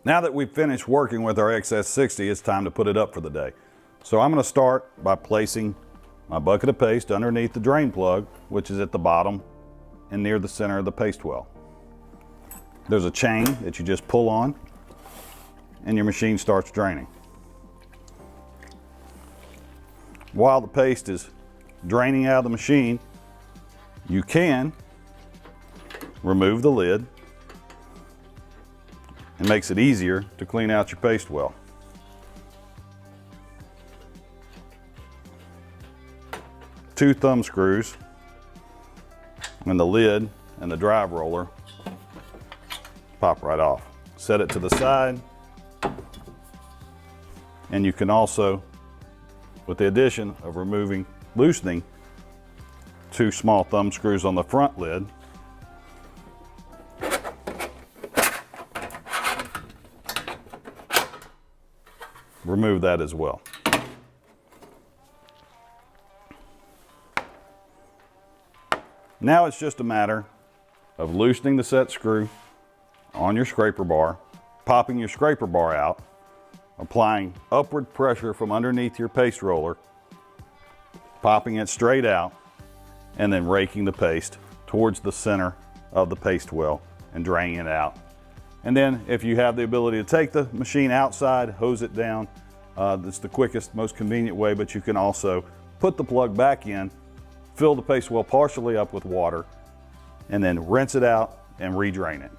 Now that we've finished working with our XS60, it's time to put it up for the day. So I'm going to start by placing my bucket of paste underneath the drain plug, which is at the bottom and near the center of the paste well. There's a chain that you just pull on and your machine starts draining. While the paste is draining out of the machine, you can remove the lid. It makes it easier to clean out your paste well. Two thumb screws and the lid and the drive roller pop right off. Set it to the side, and you can also, with the addition of loosening two small thumb screws on the front lid, remove that as well. Now it's just a matter of loosening the set screw on your scraper bar, popping your scraper bar out, applying upward pressure from underneath your paste roller, popping it straight out, and then raking the paste towards the center of the paste well and draining it out. And then if you have the ability to take the machine outside, hose it down, that's the quickest, most convenient way, but you can also put the plug back in, fill the paste well partially up with water, and then rinse it out and re-drain it.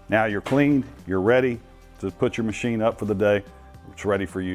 Now you're cleaned, you're ready to put your machine up for the day. It's ready for use.